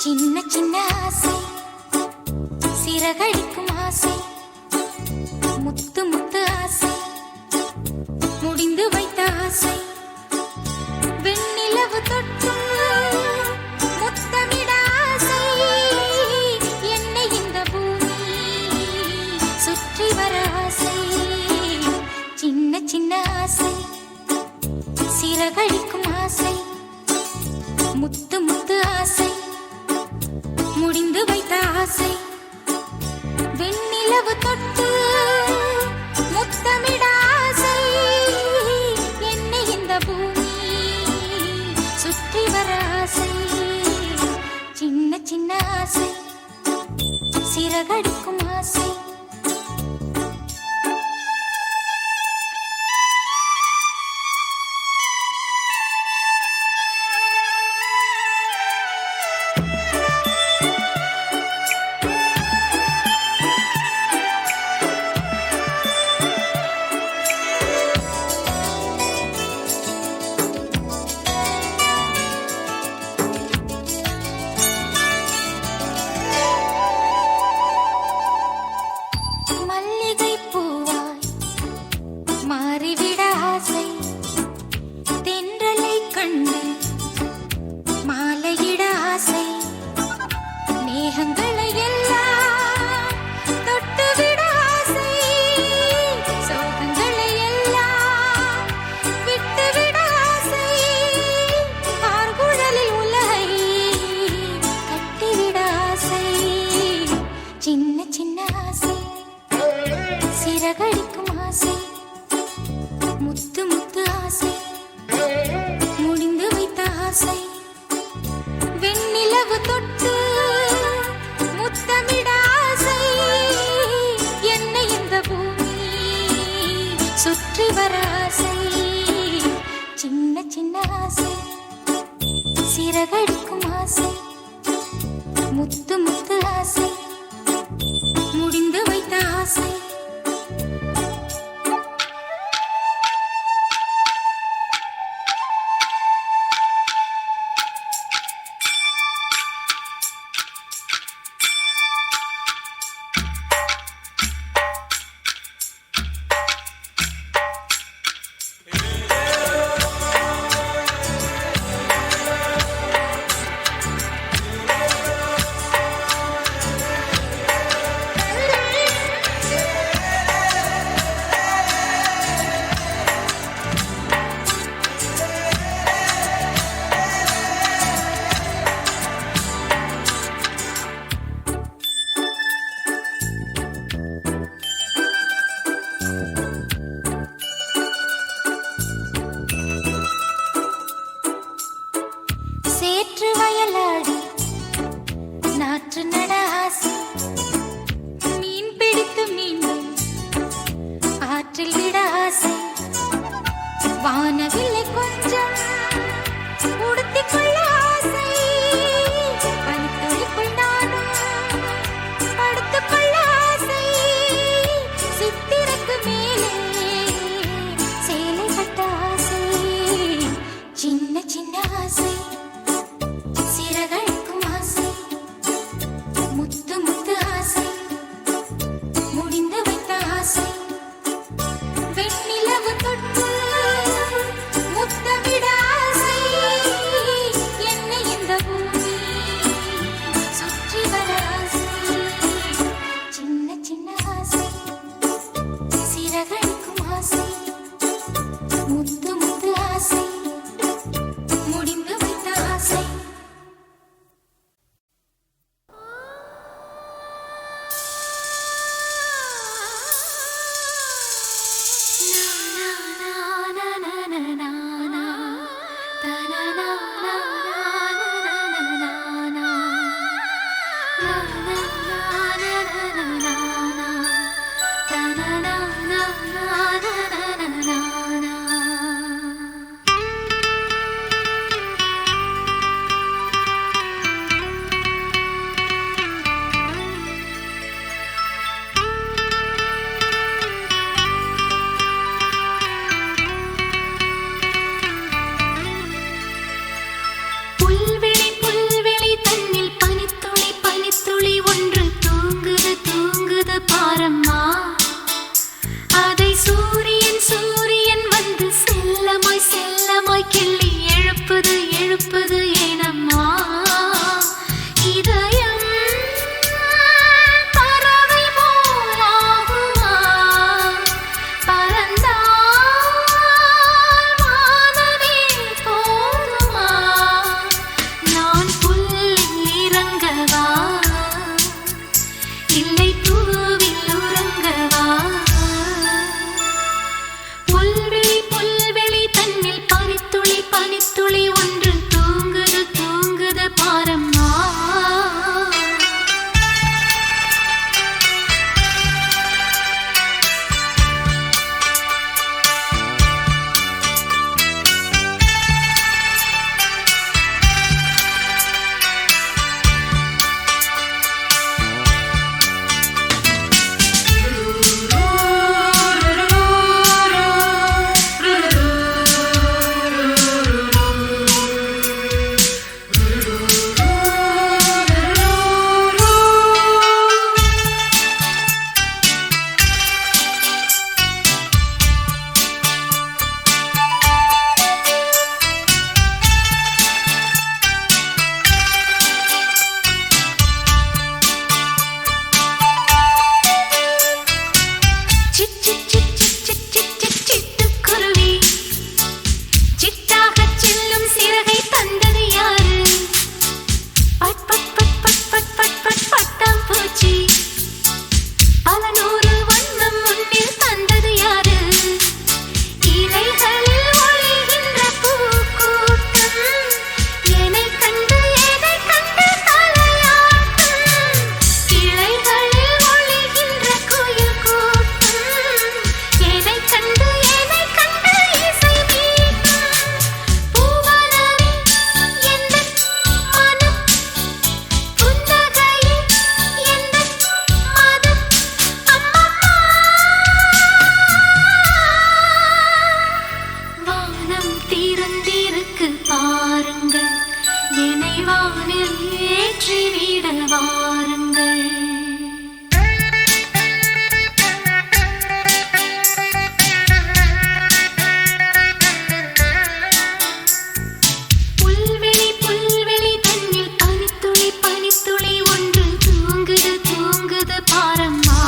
சின்ன சின்ன ஆசை, சிறகடிக்கும் ஆசை, முத்து முத்து ஆசை, முடிந்து வைத்த ஆசை, வெண்ணிலவு தொட்டு முத்தமிட ஆசை, என்னை இந்த பூமி சுற்றி வர ஆசை. சின்ன சின்ன ஆசை, சிறகடிக்கும் ஆசை, முத்து முத்து ஆசை, முடிந்து வைத்த ஆசை, வெண்ணிலவு தொட்டு முத்தமிட ஆசை, என்னை இந்த பூமி சுற்றி வர ஆசை. சின்ன சின்ன ஆசை, சிறகடிக்கும் ஆசை. சின்ன சின்ன ஆசை, சிறகடிக்கும் ஆசை, முத்து முத்து ஆசை, முடிந்து வைத்த ஆசை, வெண்ணிலவு தொட்டு முத்தமிட ஆசை, என்னை இந்த பூமி சுற்றி வர ஆசை. சின்ன சின்ன ஆசை, சிறகடிக்கும் ஆசை, முத்து முத்து ஆசை, முடிந்து வைத்த ஆசை. பனித்துளி ஒன்று தூங்குது தூங்குது பாரம்மா. பாருங்கள் என்னை வானில் ஏற்றிவிட வாருங்கள். புல்வெளி புல்வெளி தன்னில் பனித்துளி பனித்துளி ஒன்று தூங்குது தூங்குது பாரம்மா.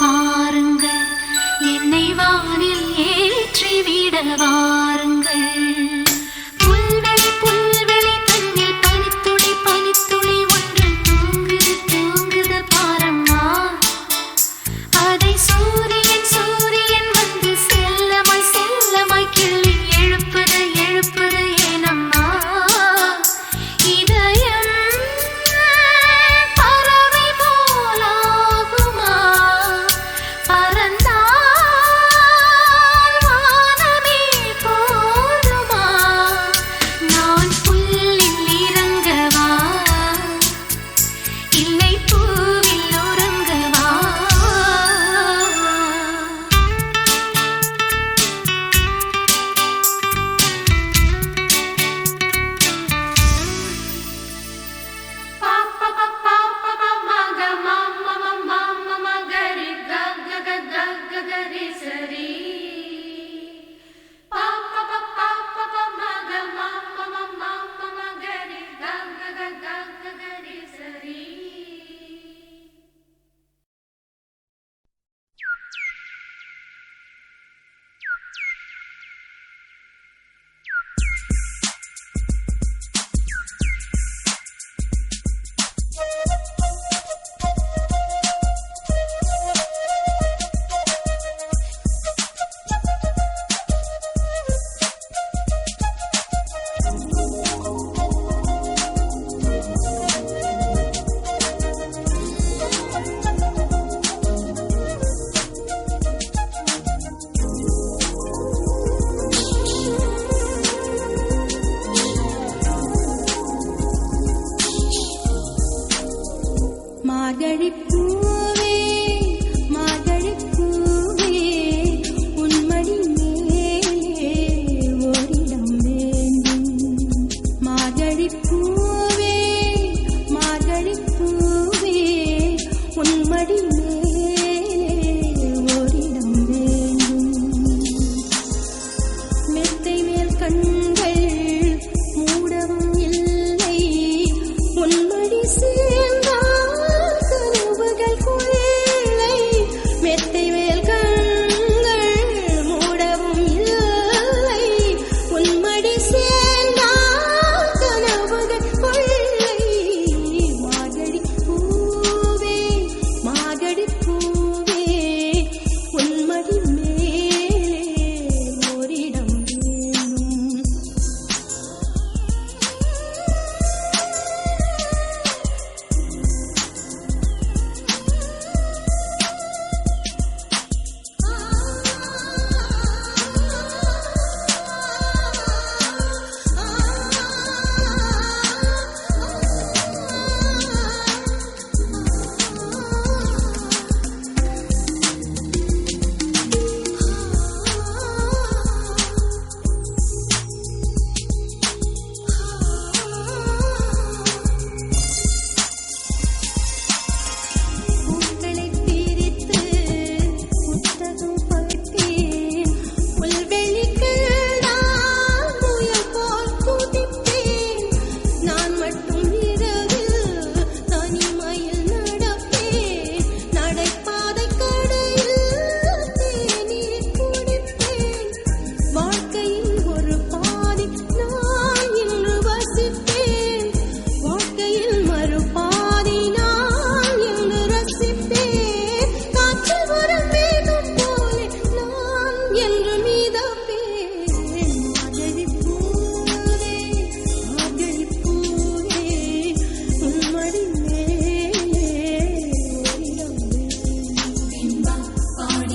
பாருங்கள் என்னை வானில் ஏற்றிவிட வாருங்கள். புல்வெளி புல்வெளி தன்னில் பனித்துளி பனித்துளி ஒன்று தூங்குது தூங்குது பாரம்மா. அதை சூரியன் சூரியன் வந்து செல்லமாய் செல்லமாய் கிள்ளி எழுப்புது எழுப்புது ஏனம்மா. இதயம் பறந்தால் வானமே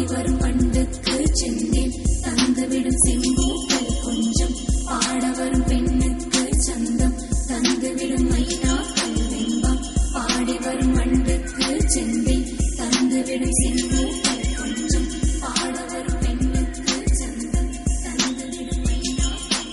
வரும் வண்டுக்கு செந்தேன் தந்துவிடும் செங்கூட்டல் கொஞ்சம் பாட வரும் பெண்ணுக்கு சந்தம் தந்துவிடும் மைனாக்கள் வெம்பம் பாடி வரும் வண்டுக்கு செந்தேன் தந்துவிடும் செங்கூட்டல் கொஞ்சம் பாட வரும் பெண்ணுக்கு சந்தம் தந்துவிடும் மைனாக்கள்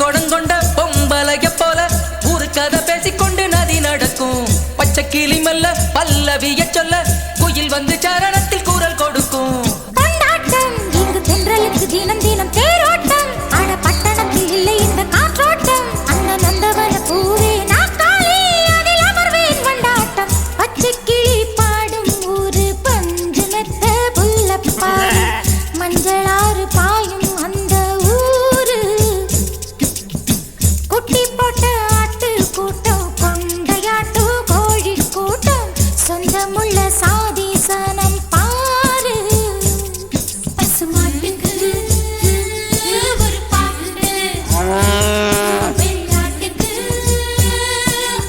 கொடங்கொண்ட பொம்பளைய போல ஊரு கதை பேசிக்கொண்டு நதி நடக்கும். பச்சை கிளி மெல்ல பல்லவிய சொல்ல குயில் வந்து சரணத்தில் குரல் கொடுக்கும். கொண்டாட்டம் இங்கு தென்றலுக்கு தினம் தினம் தேரோட்டம். அட பட்டணத்தில் இல்லை இந்த காற்றோட்டம். அந்த நந்தவன பூவே நாக்காளி அதில் அமர்வேன் கொண்டாட்டம். பச்சை கிளி பாடும் ஊரு பஞ்சு மெத்த புல்லப்பாரு மஞ்சளாறு பாயும் அந்த ஊரு. குட்டி போட்ட ஆட்டு கூட்டம் கொண்டையாட்டு கோழி கூட்டம் சொந்தமுள்ள சாதி சனம் பாரு. பசுமாட்டுக்கு ஒரு பாட்டு விளையாட்டுக்கு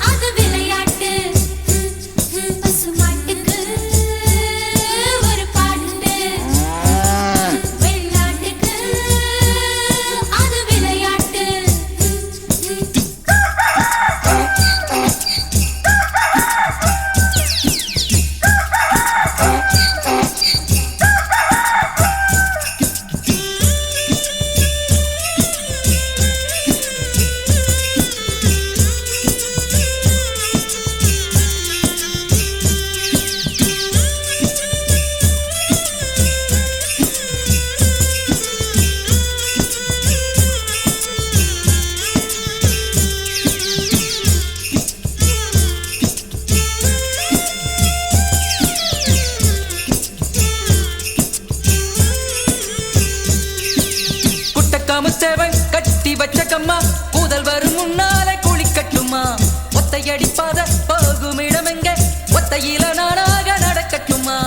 அது விளையாட்டு. பசுமாட்டுக்கு ஒரு பாட்டு விளையாட்டுக்கு அது விளையாட்டு. குட்டக்காமுத்தேவன் கட்டி வச்ச கம்மா கூதல் வரும் முன்னாலே குளிக்கட்டுமா. ஒத்தையடிப்பாத போகும் இடமெங்க ஒத்தையில நானாக நடக்கட்டுமா.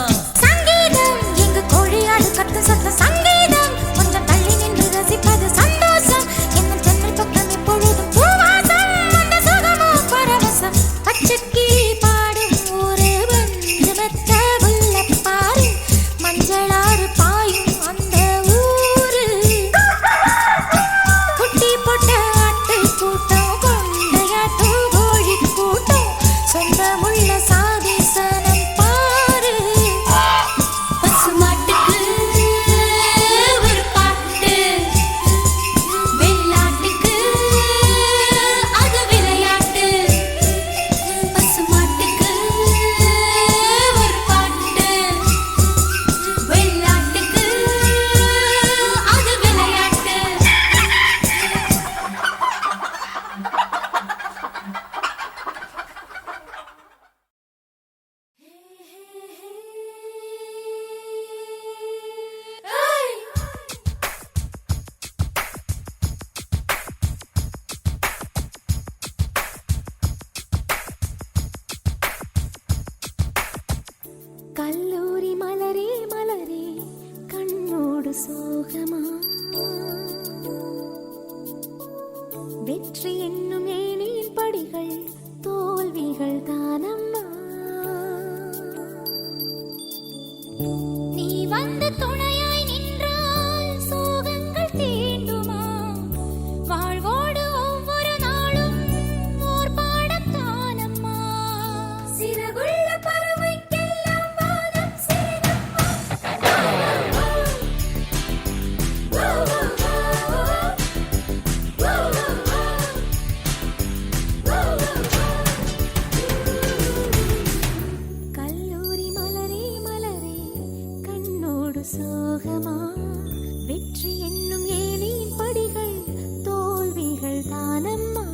சங்கீதம் எங்கு கோழியாடு கத்து சத்த சங்கீதம். கொஞ்சம் தள்ளி நின்று ரசிப்பது சந்தோஷம். என்ன ஜன்னல் பக்கம் எப்பொழுதும் பூவாசம். அந்த சுகமோ பரவசம். பச்சை கிளி பாடும் ஊரு பஞ்சு மெத்த புல்லப்பாரு மஞ்சளாறு பாயும் அந்த ஊரு. குட்டி போட்ட ஆட்டு கூட்டம் கொண்டையாட்டு கோழி கூட்டம் சொந்தமுள்ள சாதி சனம் பாரு. பசுமாட்டுக்கு ஒரு பாட்டு வெள்ளாட்டுக்கு அது விளையாட்டு. பசுமாட்டுக்கு ஒரு பாட்டு வெள்ளாட்டுக்கு அது விளையாட்டு. கல்லூரி மலரே மலரே கண்ணோடு சோகமா. வெற்றி என்னும் ஏணியின் படிகள் தோல்விகள் தானம்மா. நீ வந்து துணையாய் நின்றால் சோகங்கள் தீண்டுமா. வாழ்வோடு ஒவ்வொரு நாளும் ஓர் பாடம் தானம்மா. சிறகுள்ள பறவைக்கெல்லாம் வானம் சிறகம்மா. கல்லூரி மலரே மலரே கண்ணோடு சோகமா. வெற்றி என்னும் ஏணியின் படிகள் தோல்விகள் தானம்மா.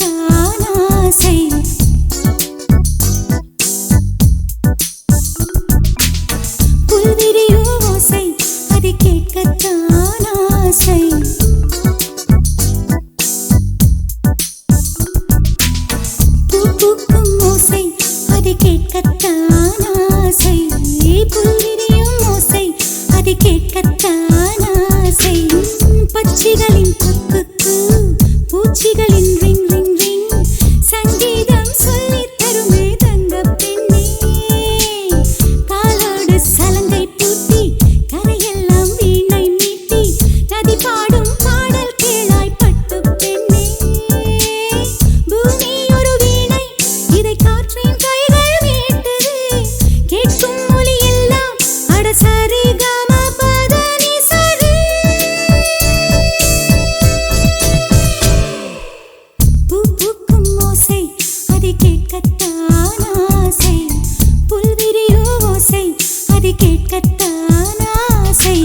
கேட்கத்தான் ஆசை. புல்விரியும் ஓசை அது கேட்கத்தான் ஆசை. பூ பூக்கும் ஓசை அது கேட்கத்தான் ஆசை. புல்விரியும் ஓசை அது கேட்கத்தான் ஆசை. பட்சிகளின் குக்கு பூச்சிகளின் ரிங் ரிங் ரிங் சங்கீதம் சொல்லித் தருமே தங்கப் பெண்ணே. காலோடு சலங்கை பூட்டி கரையெல்லாம் வீணை மீட்டி நதி பாடும் பாடல் கேளாய் பட்டுப் பெண்ணே. பூமி ஒரு வீணை இதை காற்றின் கைகள் மீட்டுது. கேட்கும் ஒலி எல்லாம் அட சரி கம பத நி சரி. பூ பூக்கும் ஓசை அது கேட்கத்தான் ஆசை. புல்விரியும் ஓசை அது கேட்கத்தான் ஆசை.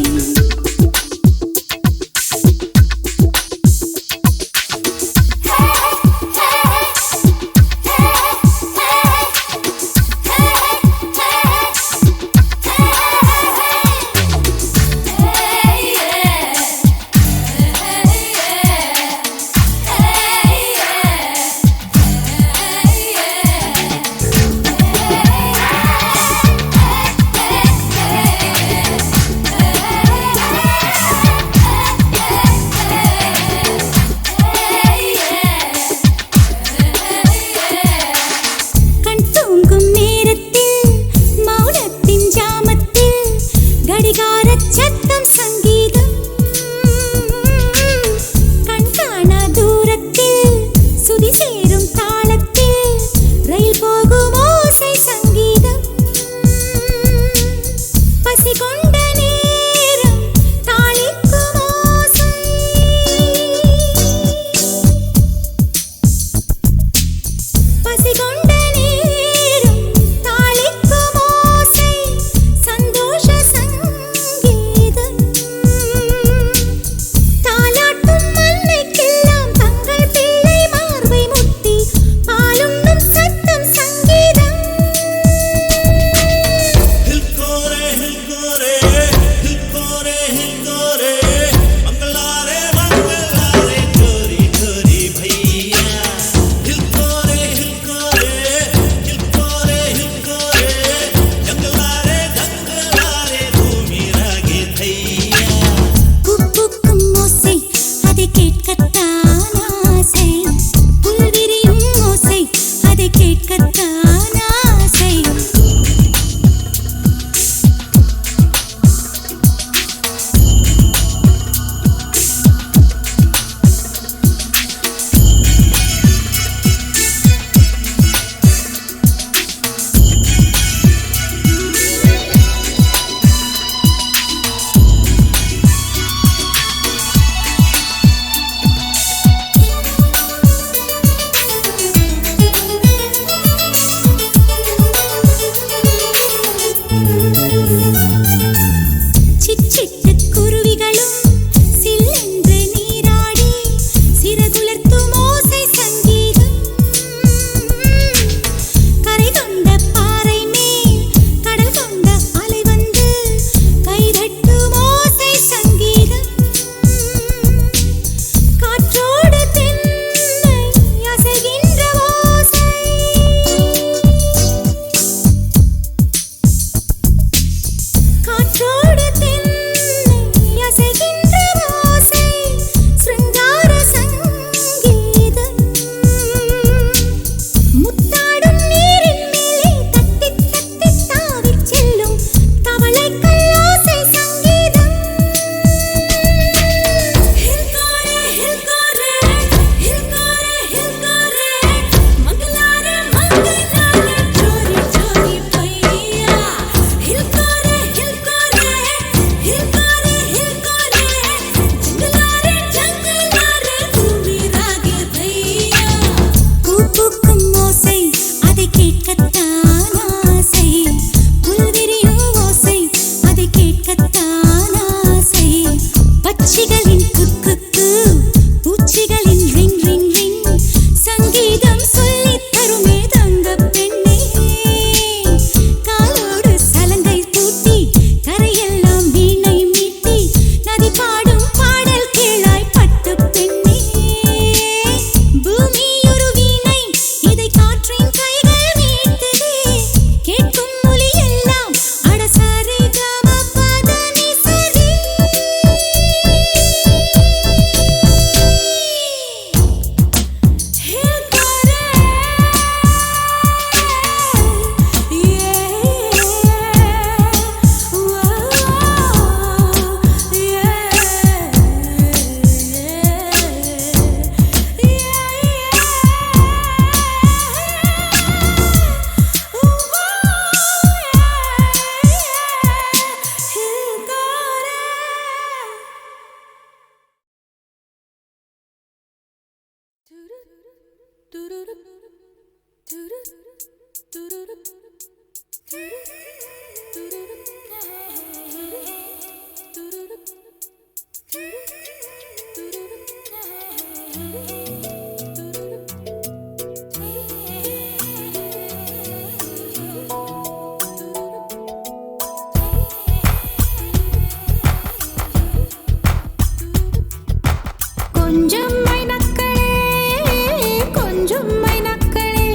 கீதம் சொல்லித் தருமே தங்கப் பெண்ணே. காலோடு சலங்கை பூட்டி கரையெல்லாம் வீணை மீட்டி நதி பாடும் பாடல் கேளாய் பட்டுப் பெண்ணே. பூமி ஒரு வீணை இதை காற்றின் கைகள் மீட்டுதே. கேட்கும் ஒலி எல்லாம் அட சரி கம பத நி சரி. கொஞ்சம் மைனக்களே கொஞ்சம் மைனக்களே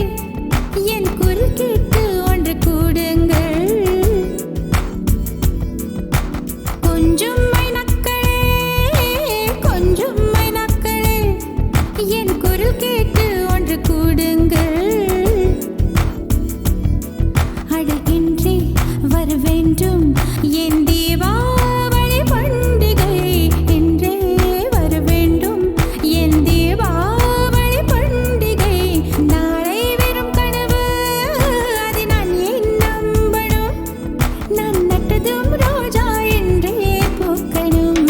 என் குரல் கேட்டு ஒன்று கூடுங்கள். கொஞ்சம் மைனக்களே கொஞ்சம் மைனக்களே என் குரல் கேட்டு ஒன்று கூடுங்கள். அழகின்றே வர வேண்டும் என் தீபாவளி பண்டிகை என்றே வர வேண்டும் என் தீபாவளி பண்டிகை. நாளை வெறும் கனவு அதை நான் ஏன் நம்பணும்? நான் நட்டதும் ரோஜா என்றே பூக்கணும்.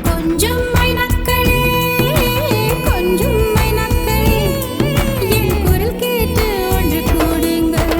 கொஞ்சம் மைனக்களே கொஞ்சம் மைனக்களே என் குரல் கேட்டு ஒன்று கூடுங்கள்.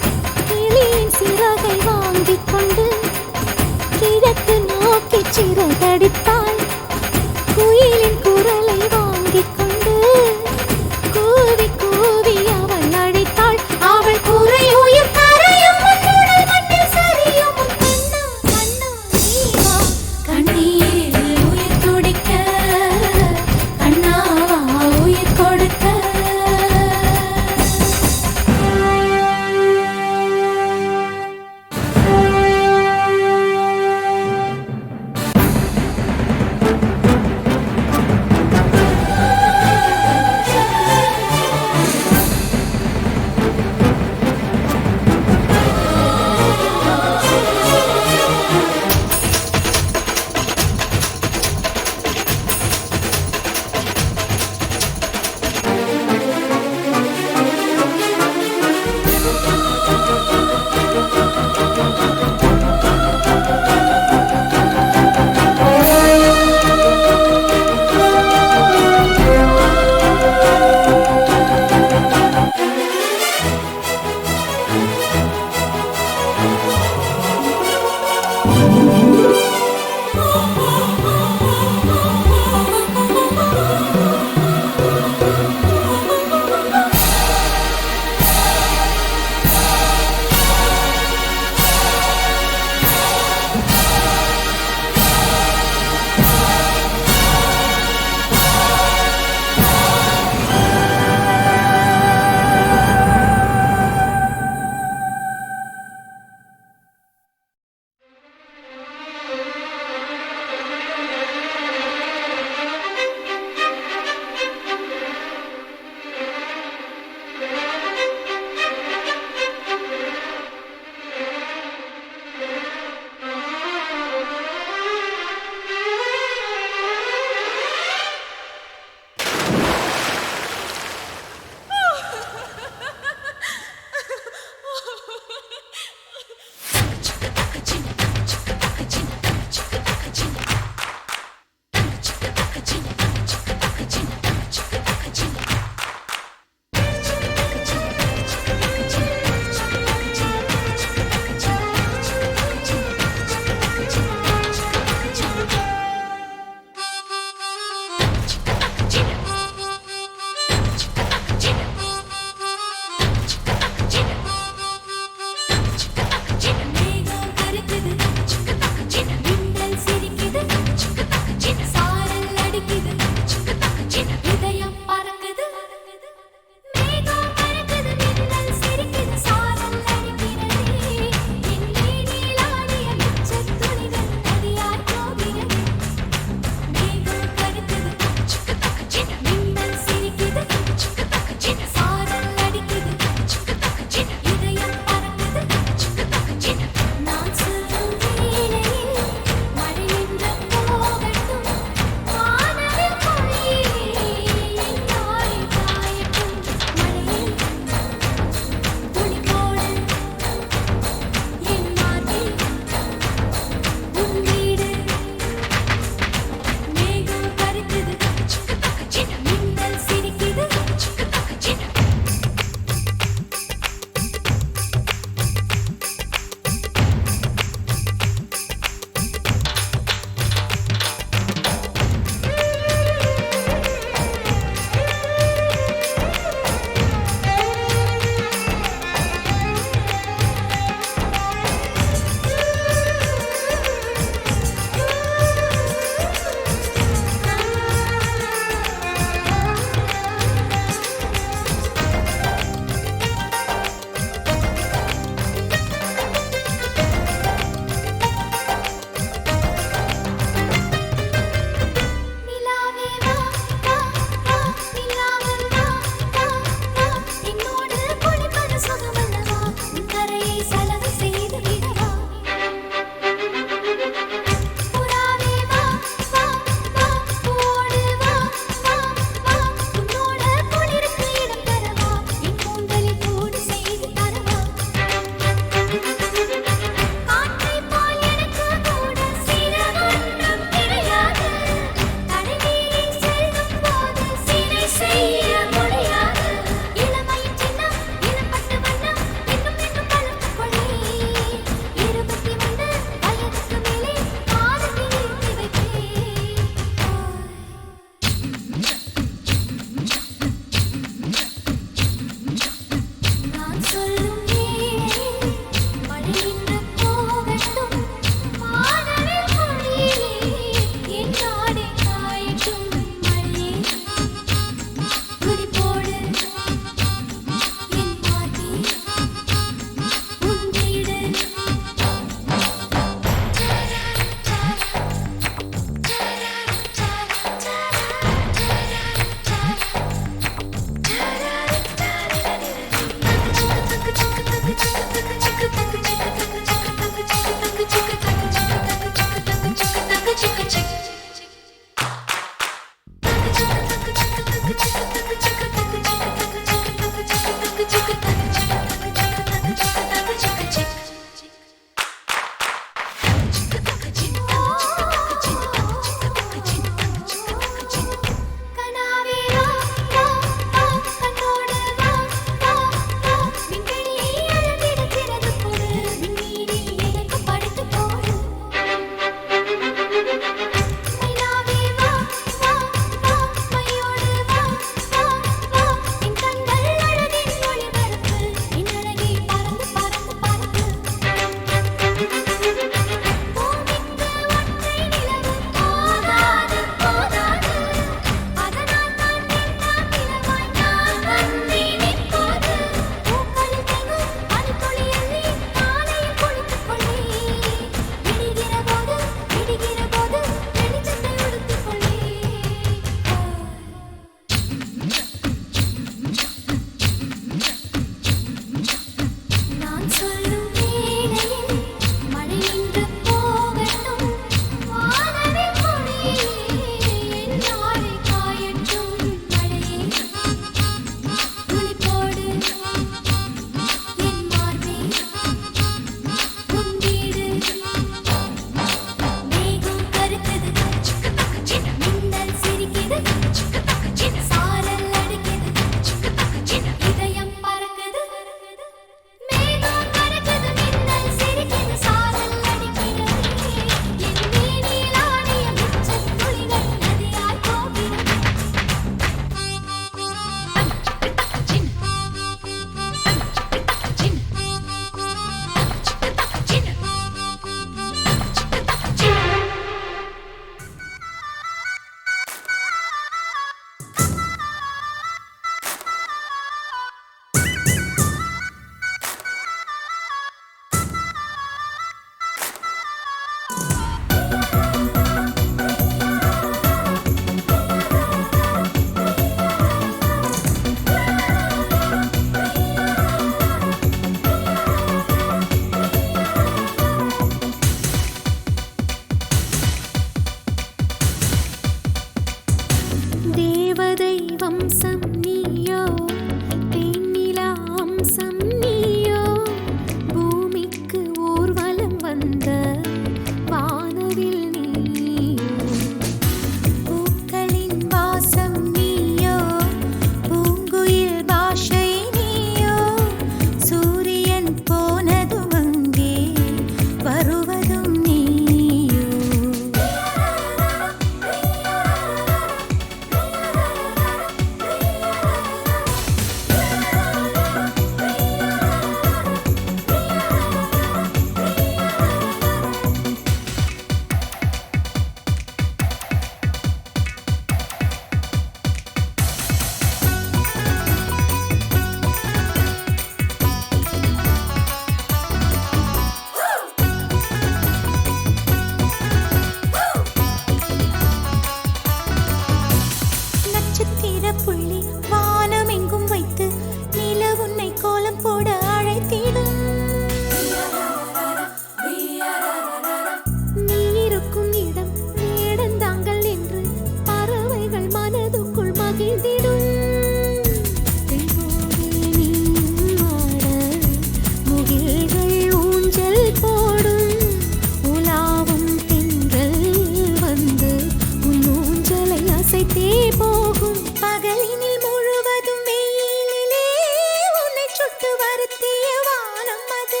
உடுத்திய வானம் அது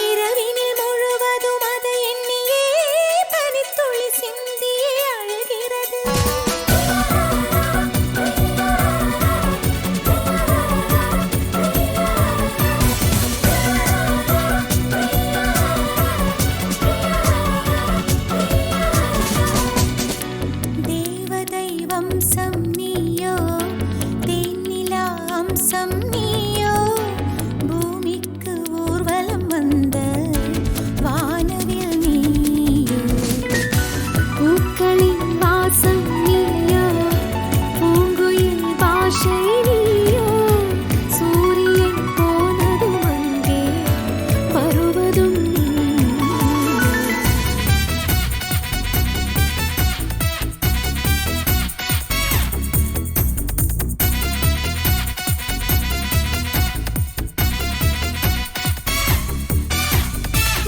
இரவினில் முழுவதும் அதை எண்ணியே பனித்துளி சிந்தியே அழுகிறது. தேவதை வம்சம் நீயோ தேனிலா அம்சம் நீயோ பூமிக்கு ஊர்வலம் வந்த வானவில் நீயோ பூக்களின் வாசம் நீயோ பூங்குயில் பாஷை நீயோ சூரியன் போனதும் அங்கே வருவதும் நீயோ.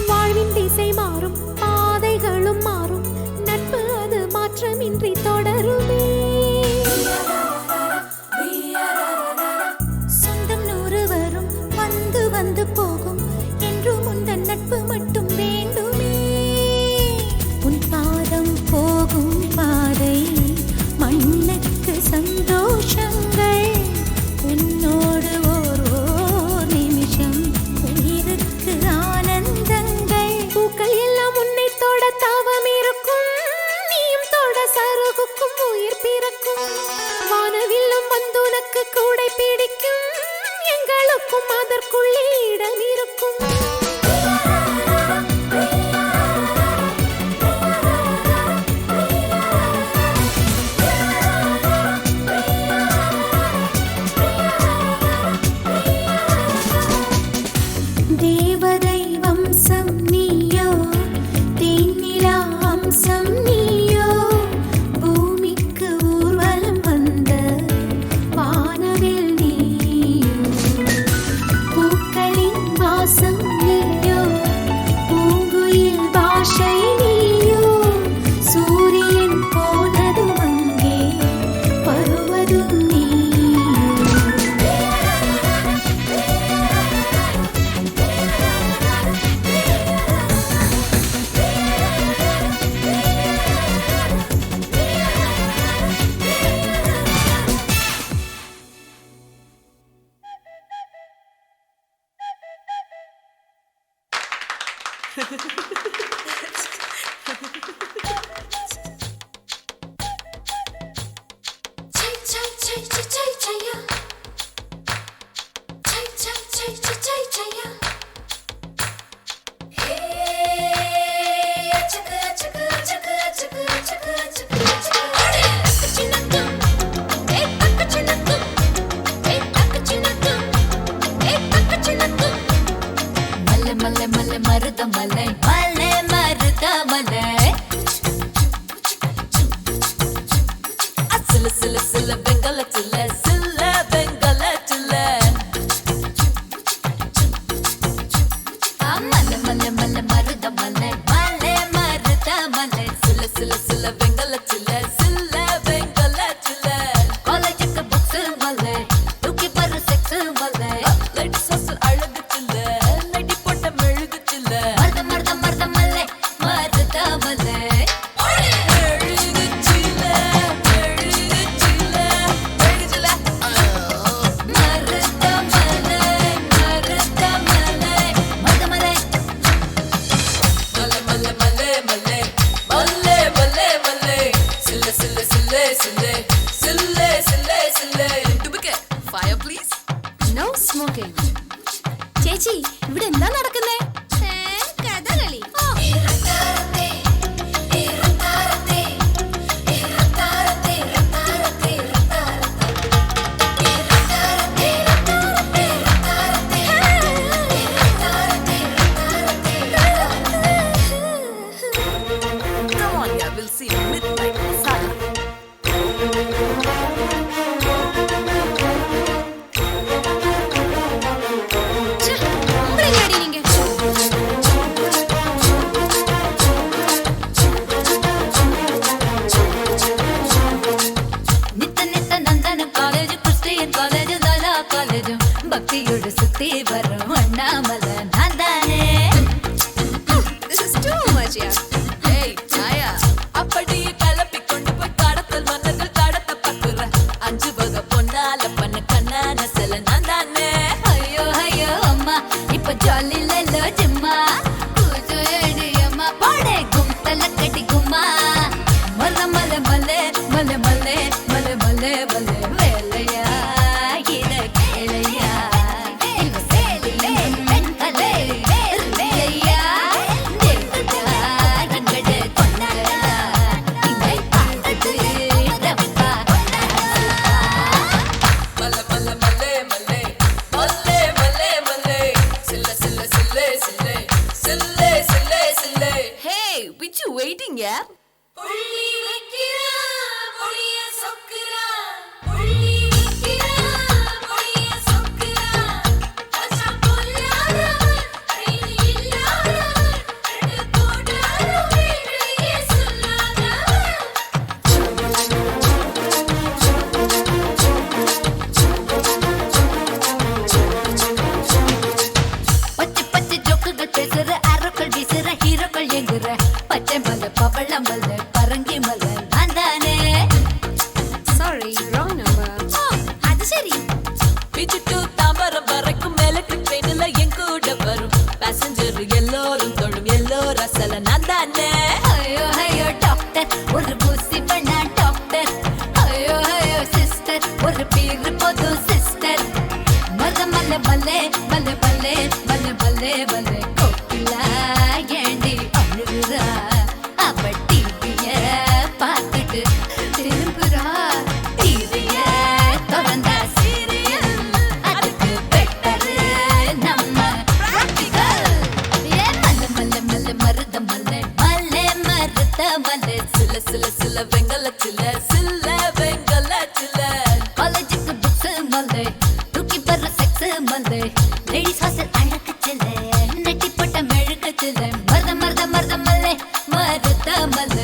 வாழ்வின் திசை மாறும் பாதைகளும் மாறும் நட்பு அது மாற்றமின்றி தொடருமே. சொந்தம் 100 வரும் வந்து வந்து போகும் என்றும் உந்தன் நட்பு மட்டும் வேண்டுமே. உன் பாதம் போகும் பாதை மண்ணுக்கு சந்தோஷங்கள் உன்னோடு ஓர் நிமிஷம் உயிருக்கு ஆனந்தங்கள். பூக்கள் எல்லாம் உன்னை தொட தாவம் இருக்கும் நீயும் தொட சருகுக்கும் உயிர் பிறக்கும். வானவில்லும் வந்து உனக்கு கூடை பிடிக்கும் எங்களுக்கும் அதற்குள்ளே இடம் இருக்கும். தேவதை வம்சம் நீயோ தேனிலா அம்சம் நீயோ பூமிக்கு ஊர்வலம் வந்த வானவில் நீயோ பூக்களின் வாசம் நீயோ பூங்குயில் பாஷை நீயோ சூரியன் போனதும் அங்கே வருவதும் நீயோ. மல்ல மல்ல மருத மலை மல்ல மருத மலை சில சில சில பெங்கல சில சில பெங்கல சில மல்ல மல்ல மல்ல மருத மலை மல்ல மருத மலை சில சில சில பெங்கல சில சில பெங்கல சில காலேஜுக்கு புக்ஸ் மலை தூக்கி பரு செக்ஸ் மலை லைட் சோஸ் அழகு சில நடி போட்ட மெழுகு சில மருத மருத மருத மலை மருத மலை மெழுகு சில மெழுகு சில மெழுகு சில மருத மலை மருத மலை மருத மலை மல்ல மல்ல மல்ல மல்ல மல்ல மல்ல மல்ல சில்ல சில்ல சில்ல சில்ல சில்ல சில்ல சில்ல டுபுக்கு ஃபயர் ப்ளீஸ் നോ സ്മോക്കിംഗ്. ചേച്ചി ഇവിടെ എന്താ നടക്കുന്നേ? Kathakali. Come on, yeah, we'll see midnight Masala. ச்சே, உங்களை நீங்க அண்ணாமலை நான் தானே. This is too much, yeah. Hey, Chaya. அப்படியே கலப்பி கொண்டு போய் கடத்தல் மன்னர்கள் கடத்த பாக்குற 5 வகை பொன்னால பண்ண கண்ணான சில நான் தானே. ஐயோ ஐயோ அம்மா இப்ப ஜாலி லல்லோ ஜிம்மா பூஜோ ஏடி அம்மா பாடே கும்தல கட்டி கும்மா மல்ல மல்ல மல்ல மல்ல மல்ல மல்ல மல்ல மல்ல வேலையா இத கேளையா இவ சேலிலே பெண்களே வேலையா தேவதா எங்கட கொண்டாடா இங்கை பாடுது ரப்பா மல்ல மல்ல மல்ல மல்ல மல்ல மல்ல மல்ல சில்ல சில்ல சில்ல சில்ல சில்ல சில்ல சில்ல. Hey, we you waiting, yeah? புள்ளி வைக்கிறா புளிய சொக்குறா புள்ளி வைக்கிறா புளிய சொக்குறா அச்சா கொல்லாதவர் கையில் இல்லாதவர் ரெண்டு போடாதவர் வெளியே சொல்லாதவர். பச்சை பச்சை ஜோக்குகள் பேசுற ஆரோக்கள் வீசுற ஹீரோக்கள் எங்குற பச்சை மலை பவள மலை பரங்கி மலை நான் தானே. Sorry, wrong number. அது சரி பிச்சுட்டு தாம்பரம் வரைக்கும் எலக்ட்ரிக் ட்ரெயின்ல என் கூட வரும் பேசஞ்சர் எல்லோரும் தொழும் எல்லோரும் அசல நான் தானே. ஐயோ ஐயோ டாக்டர் ஒரு ஊசி பண்ணா டாக்டர் ஐயோ ஐயோ சிஸ்டர் ஒரு பேரு போது சிஸ்டர் மல்ல மல்ல மல்லே மல்ல மல்லே மல்ல மல்லே மல்லே கோகிலா ஏண்டி அழுகுறா அவ டிவிய பார்த்துட்டு திரும்புறா டிவிய திறந்தா சீரியல் அதுக்கு பெட்டரு நம்ம practical. ஏ மல்ல மல்ல மல்ல மருத மல்ல மல்ல மருத மல்ல சில சில சில வெங்கல சில சில வெங்கல சில காலேஜுக்கு புக்ஸ் மல்ல தூக்கி பர்ற செக்ஸ் மல்ல லேடிஸ் ஹாஸ்டல் அழகு சில நெட்டி போட்ட மெழுகு சில மருத மருத மருத மல்ல மருத மல்ல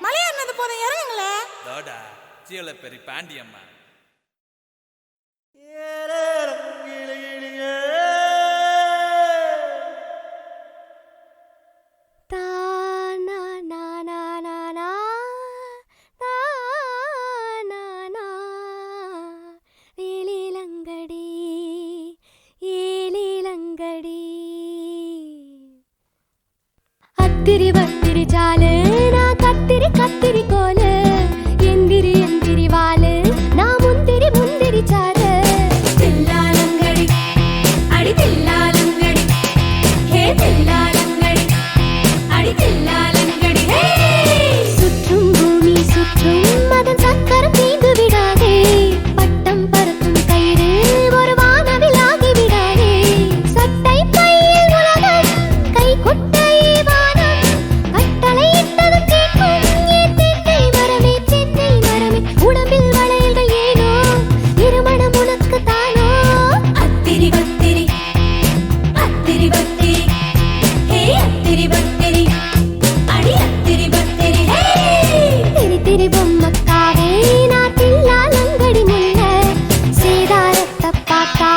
மலையாறினது போதும் இறங்குங்களே. தோடா சீல பெரிய பாண்டியம்மா அத்திரி வத்திரி சாலு நான் கத்திரி கத்திரி கோலு எந்திரி எந்திரி வாலு நான் முந்திரி முந்திரி சாரு தில்லாலங்கடி அடி தில்லாலங்கடி ஹே தில்லாலங்கடி அடி தில்லாலங்கடி ஹே சுற்றும் பூமி சுற்றும் அதன் சக்கரம் தீந்து விடாதே பட்டம் பறக்கும் கயிறு ஒரு வானவிலாகி விடாதே சட்டை பையில் உலகம் கை கொட்டை வானம் கட்டளையிட்டது கேட்கும் ஏன் தென்னை மரமே தென்னை மரமே உடம்பில் வளையல்கள் ஏனோ இருமணம் உனக்கு தானோ அத்திரி பத்திரி அத்திரி பத்திரி ஹே அத்திரி பத்திரி அடி அத்திரி பத்திரி ஹே திரி திரி பொம்மக்காவே நான் தில்லாலங்கடி முல்ல சேதாரத்தை பார்த்தா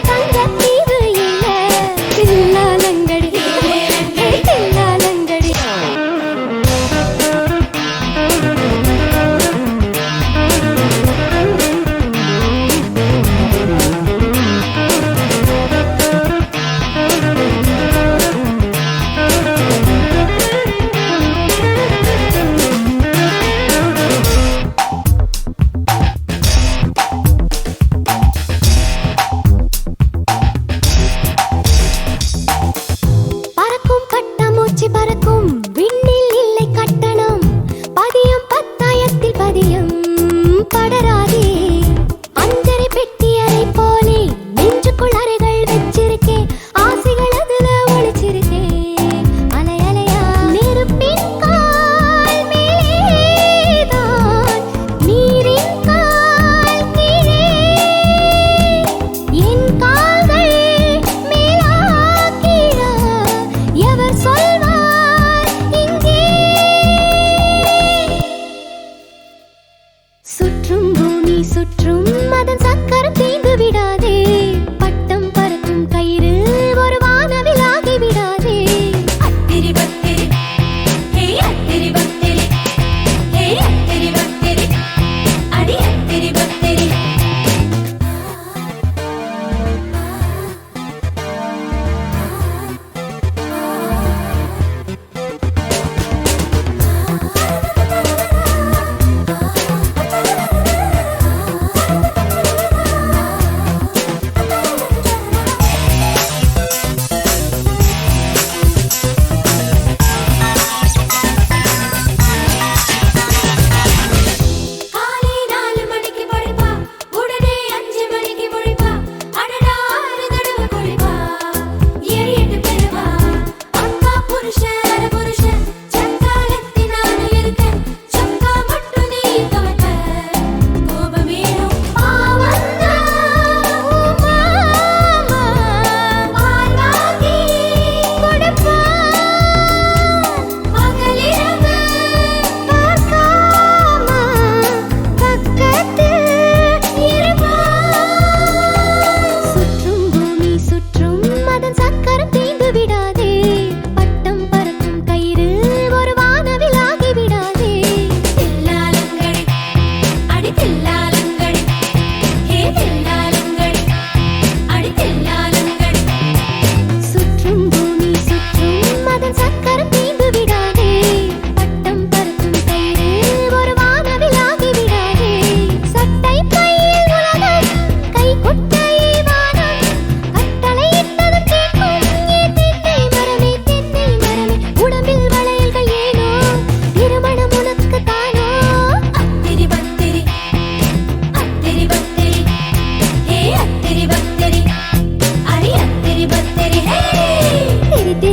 தங்க தீவு இல்ல தில்லாலங்கடி ஹே தில்லாலங்கடி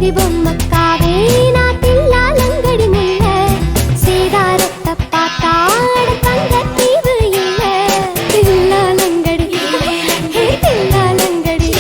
தெரி பொம்மக்காவே நான் தில்லாலங்கடி முல்ல சேதாரத்தை பார்த்தா தங்க தீவு இல்ல தில்லாலங்கடி தில்லாலங்கடி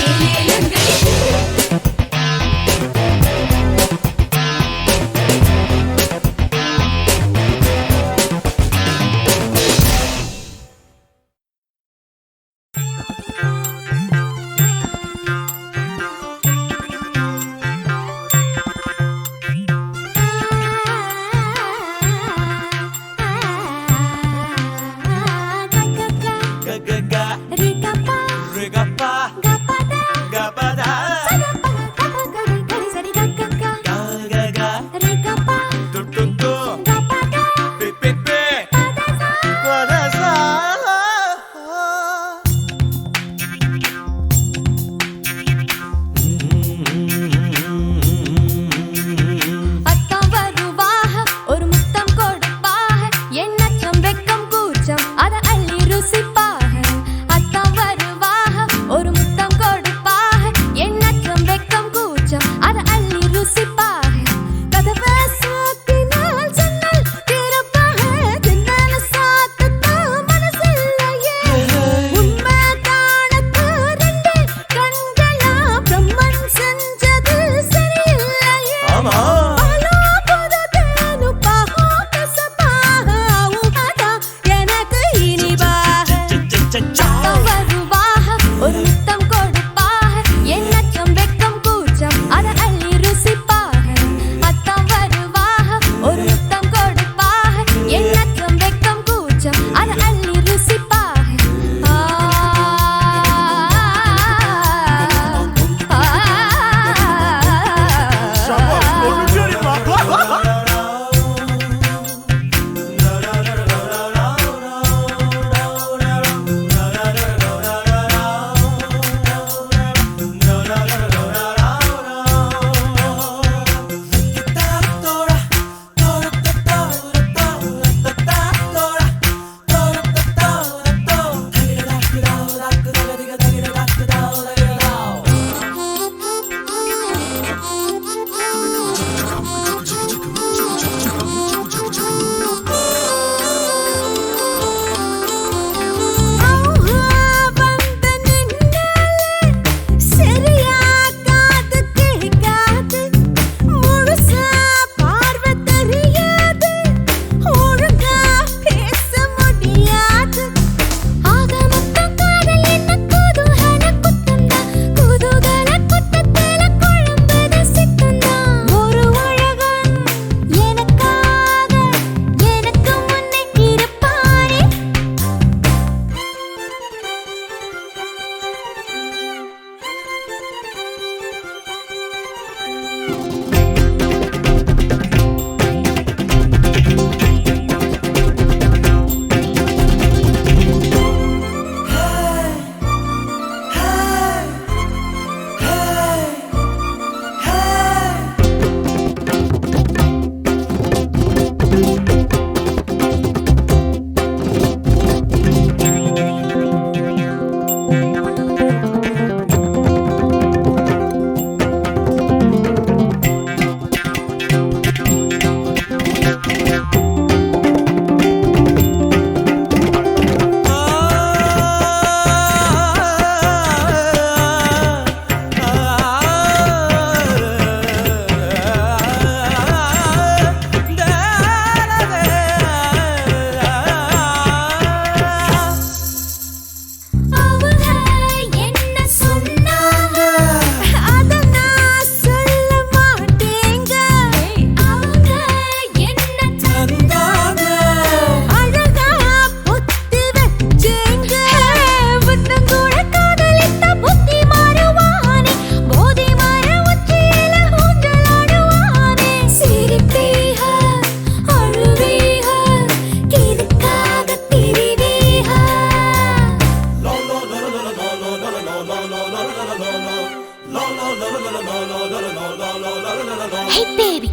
Hey baby,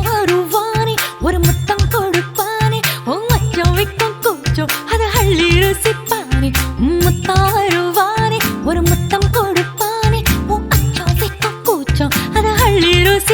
வருவானே ஒரு முத்தம் கொடுப்பானே மச்சம் வைக்கும் கொஞ்சம் அதை அள்ளி ருசிப்பானே முத்தம் வருவானே ஒரு முத்தம் கொடுப்பானே அச்சம் வைக்கும் கூச்சம் அதை அள்ளி ருசி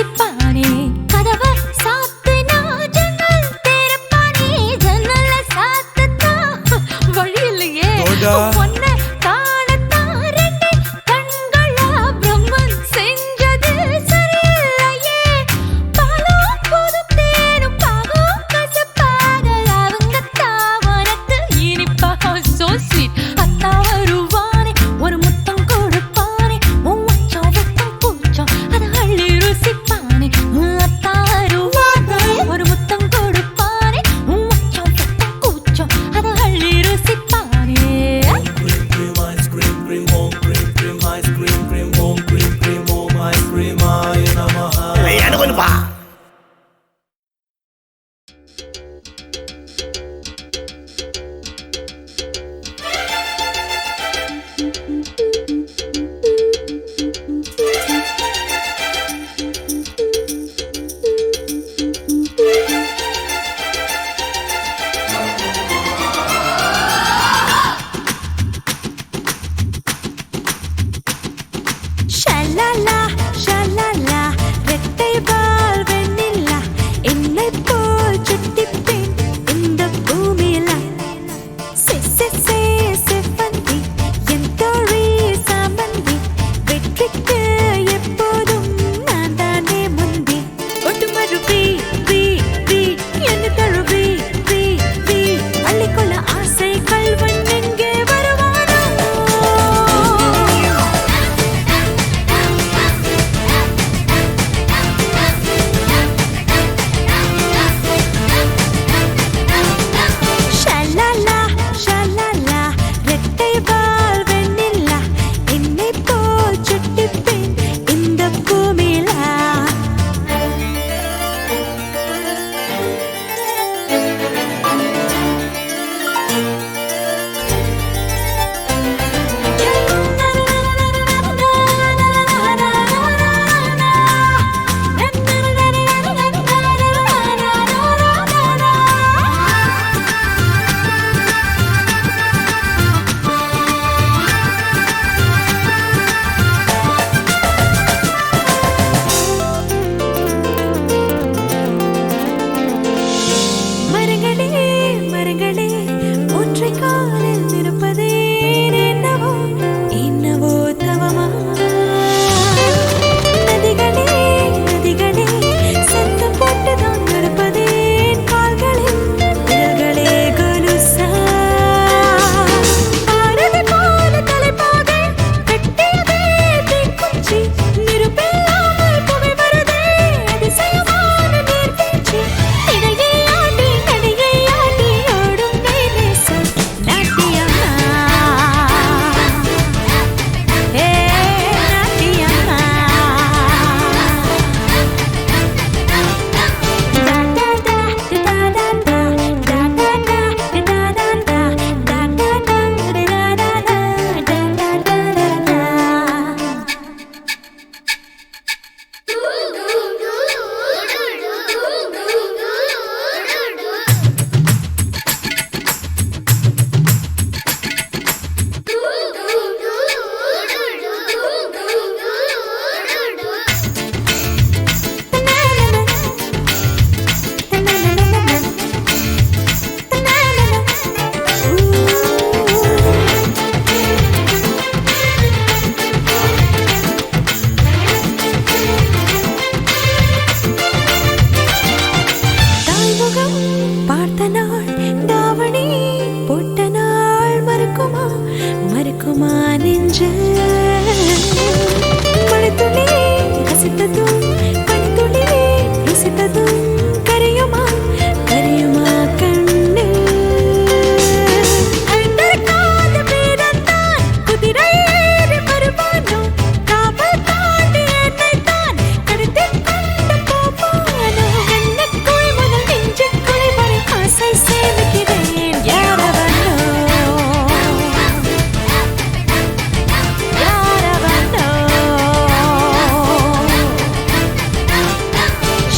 ரசித்ததும் கண்துளியே ருசித்ததும் கரையுமா கரையுமா கண்ணு அண்டர்காத பேரத்தான் குதிரை ஏறி வருவானோ காவல் தாண்டி என்னைத்தான் கடத்தி கொண்டு போவானோ கண்ணுக்குள் முதல் நெஞ்சுக்குள் வரை ஆசை சேமிக்கிறேன் யாரவனோ யாரவனோ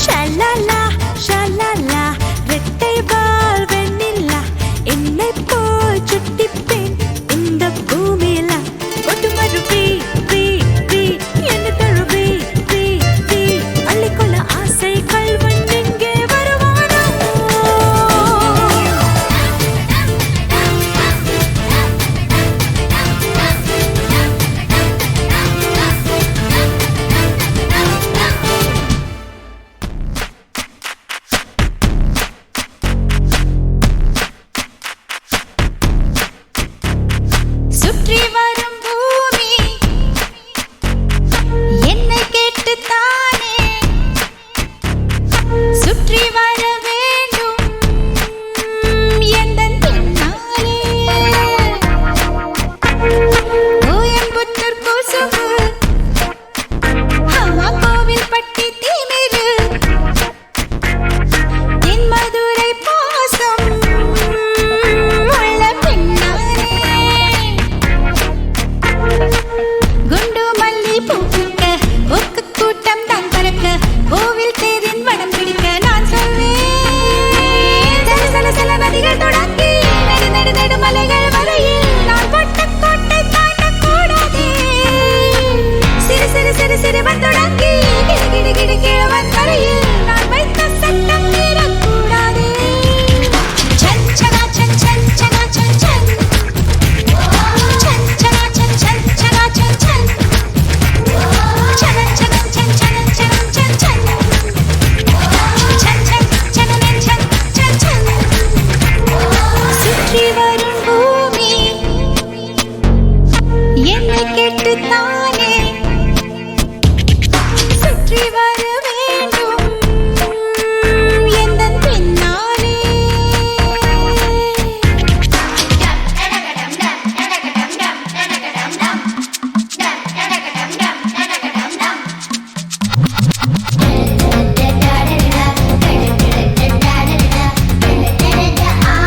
ஷலலா ஷலலா ரெட்டை வால் வெண்ணிலா என்னை போல் சுட்டிப்பேன் இந்த பூமியில ஒட்டுமரு பீ பீ பீ என்ன தழுவி பீ பீ அள்ளிக்கொள்ள ஆசை கல்வன் எங்கே வருவானோ சுற்றி வரும் பூமி என்னை கேட்டுத்தானே சுற்றி வர வேண்டும் எந்தன் பின்னாலே கோயம்புத்தூர் கொசுவு கோவில்பட்டி திமிரு என் மதுரை பாசம் உள்ள பின்னாலே குண்டு மல்லி பூக்க ஒக்கு கூட்டம் தான் பறக்க கோவில் தேரின் வடம் பிடிக்க நான் சொல்வேன் சல சல சல நதிகள் தொடங்கி நடு நடு நடு மலைகள் வரையில் நான் பட்ட கோட்டை தாண்டக்கூடாதே சிறு சிறு சிறு சிறுவன் தொடங்கி கிடு கிடு கிடு கிழவன் வரையில் நான் வைத்த சட்டம் மீறக்கூடாதே சன் சனா சன் சன் சனா சன் சன் சன் சனா சன் சன் சனா சன் சன் சனன் சனன் சன் சனன் சனன் சன் சன் சன் சன் சனனன் சன் சன் சன் சுற்றி வரும் பூமி என்னை கேட்டுத்தானே சுற்றி வர வேண்டும் எந்தன் பின்னாலே ஆ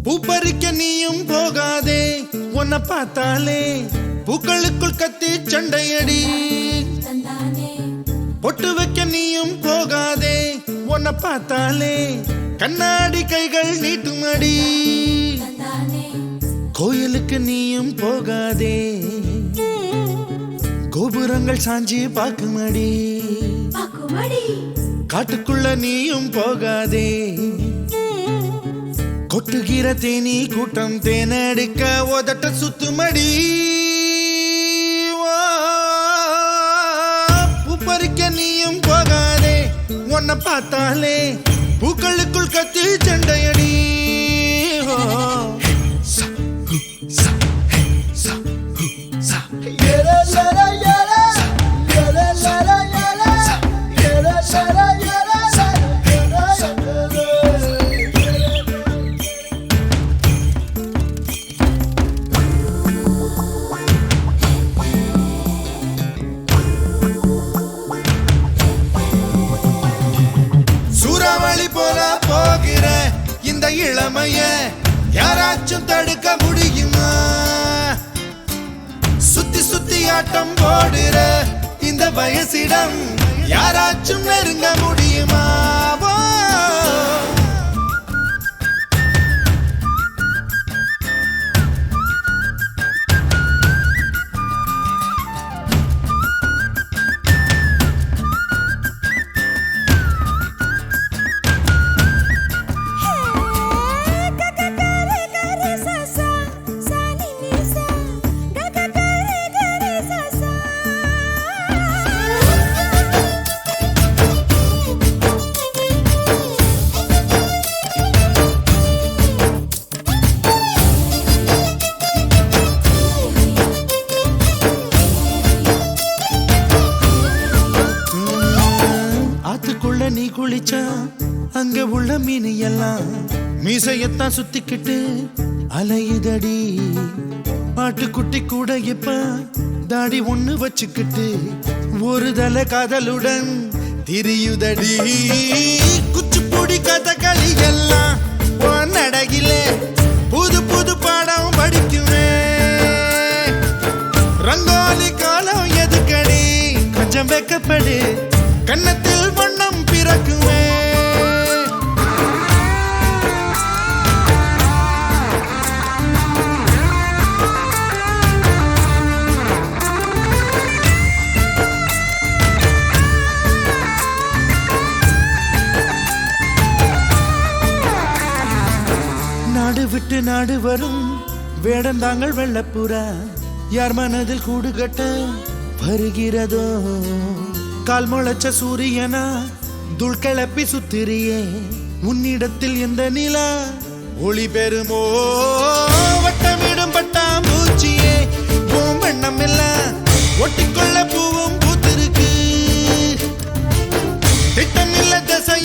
பூப்பறிக்க நீயும் போகாதே உன்னை பார்த்தாலே பூக்களுக்குள் கத்தி சண்டையடி பொட்டு வைக்க நீயும் போகாதே உன்னை பார்த்தாலே கண்ணாடி கைகள் நீட்டுமடி கோயிலுக்கு நீயும் போகாதே கோபுரங்கள் சாஞ்சி பாக்குமடி காட்டுக்குள்ள நீயும் போகாதே கொட்டுகிற தேனி கூட்டம் தேனடிக்க உதட்ட சுத்துமடி பூப்பறிக்க நீயும் போகாதே உன்னை பார்த்தாலே பூக்களுக்குள் கத்தி சண்டையடி சூறாவளி போல போகிற இந்த இளமைய யாராச்சும் தடுக்க முடியுமா சுத்தி சுத்தி ஆட்டம் போடுற இந்த வயசிடம் யாராச்சும் நெருங்க முடியுமா நீ குளிச்சா அங்க உள்ள மீன் எல்லாம் மீசையத்தான் சுத்திக்கிட்டு அலையுதடி பாட்டுக்குட்டி கூட இப்ப தாடி ஒண்ணு வச்சுக்கிட்டு ஒரு தலை காதலுடன் திரியுதடி குச்சிப்புடி கதகளி எல்லாம் நடகில புது புது பாடம் படிக்குமே ரங்கோலி காலம் எதுக்கடி கொஞ்சம் வெக்கப்படு கன்னத்தில் வண்ணம் பிறக்குமே நாடு விட்டு நாடு வரும் வேடந்தாங்கள் வெள்ளப்புறா யார் மனதில் கூடு கட்ட வருகிறதோ கால் முளைச்ச சூரியனா துள் கிளப்பி சுத்திரியே உன்னிடத்தில் எந்த நிலா ஒளி பெறுமோ வட்டமிடும் பட்டாம்பூச்சியே பூவெண்ணம் எல்லாம் ஒட்டிக்கொள்ள பூவும் பூத்திருக்கு திட்டம் இல்ல திசை